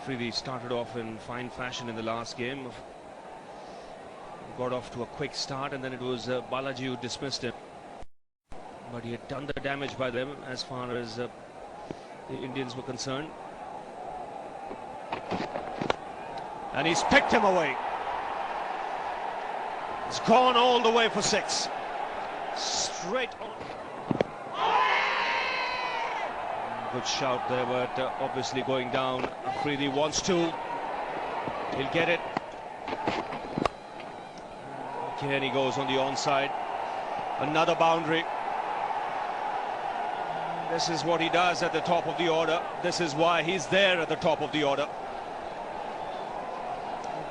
Afridi started off in fine fashion in the last game. Got off to a quick start, and then it was Balaji who dismissed him. But he had done the damage by them as far as the Indians were concerned. And he's picked him away. It's gone all the way for 6. Straight on. Good shout there, but obviously going down. Afridi wants to. He'll get it. Again he goes on the onside. Another boundary. This is what he does at the top of the order. This is why he's there at the top of the order.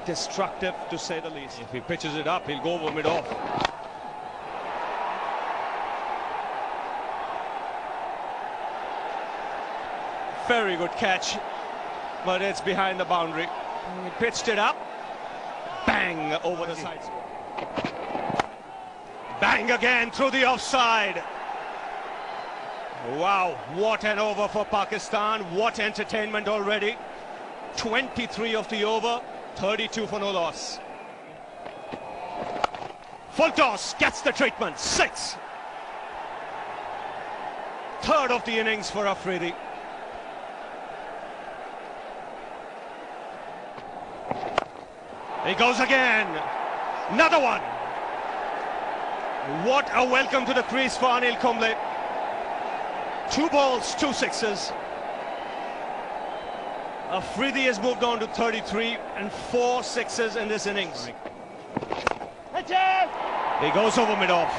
Destructive, to say the least. If he pitches it up, he'll go over mid-off. Very good catch, but it's behind the boundary. He pitched it up. Bang over the side. Bang again through the offside. Wow, what an over for Pakistan. What entertainment already. 23 of the over, 32 for no loss. Full toss, gets the treatment. 6. Third of the innings for Afridi. He goes again. Another one. What a welcome to the crease for Anil Kumble. 2 balls, 2 sixes. Afridi has moved on to 33 and 4 sixes in this innings. He goes over mid-off.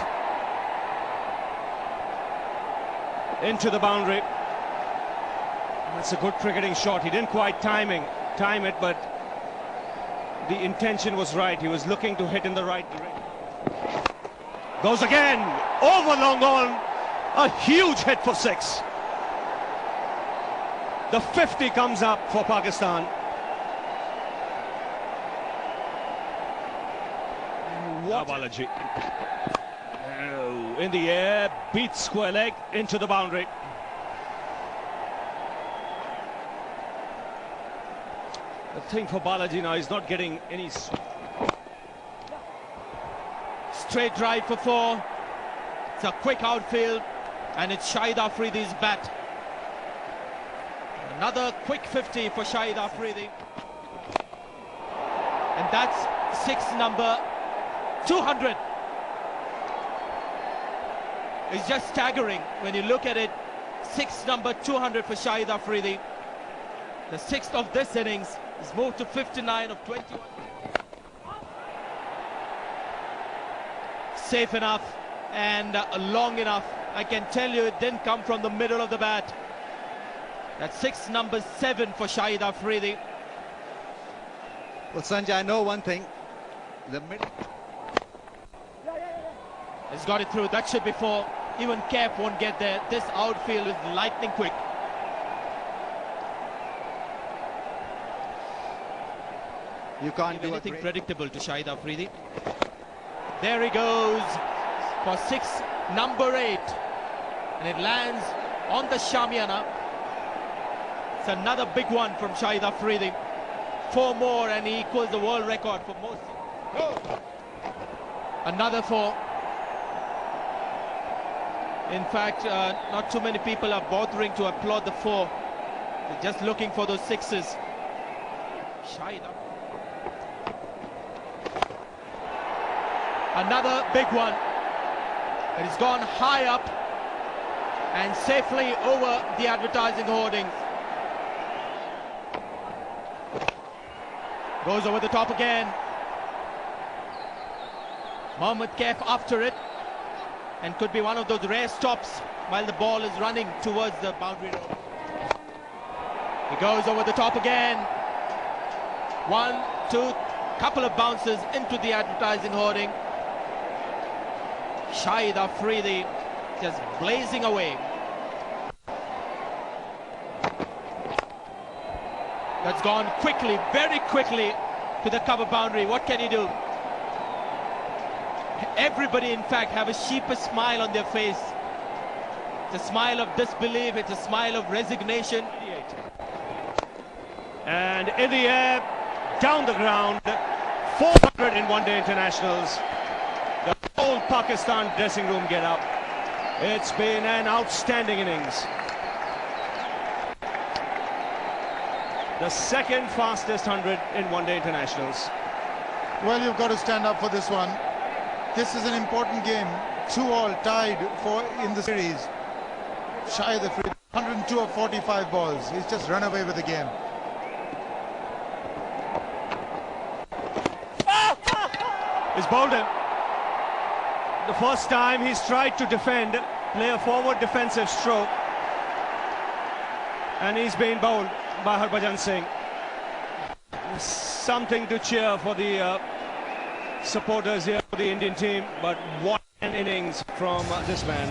Into the boundary. That's a good cricketing shot. He didn't quite time it, but the intention was right. He was looking to hit in the right direction. Goes again. Over long on. A huge hit for 6. The 50 comes up for Pakistan. What Balaji. Oh, in the air, beats square leg into the boundary. The thing for Balaji now is not getting any. Straight drive for 4. It's a quick outfield, and it's Shahid Afridi's bat. Another quick 50 for Shahid Afridi. And that's 6 number 200. It's just staggering when you look at it. 6 number 200 for Shahid Afridi. The 6th of this innings is moved to 59 of 21. Safe enough and long enough. I can tell you it didn't come from the middle of the bat. That's 6 number 7 for Shahid Afridi. Well, Sanjay, I know one thing. The middle. He's got it through. That should be 4. Even Kef won't get there. This outfield is lightning quick. You can't do anything predictable to Shahid Afridi. There he goes for 6 number 8, and it lands on the Shamiana. It's another big one from Shahid Afridi. 4 more and he equals the world record for most. Another 4. In fact, not too many people are bothering to applaud the 4. They're just looking for those 6s. Shahid. Another big one. It has gone high up and safely over the advertising hoardings. Goes over the top again. Mohammad Kef after it, and could be one of those rare stops while the ball is running towards the boundary road. He goes over the top again. 1, 2, couple of bounces into the advertising hoarding. Shahid Afridi just blazing away. That's gone quickly, very quickly to the cover boundary. What can he do? Everybody, in fact, have a sheepish smile on their face. It's a smile of disbelief, it's a smile of resignation. And in the air, down the ground, 400 in one-day internationals. The whole Pakistan dressing room get up. It's been an outstanding innings. The second fastest 100 in one-day internationals. Well, you've got to stand up for this one. This is an important game. 2-all tied for in the series. Shahid, 102 of 45 balls. He's just run away with the game. He's bowled him. The first time he's tried to defend, play a forward defensive stroke, and he's been bowled by Harbhajan Singh. Something to cheer for the supporters here for the Indian team, but what an innings from this man.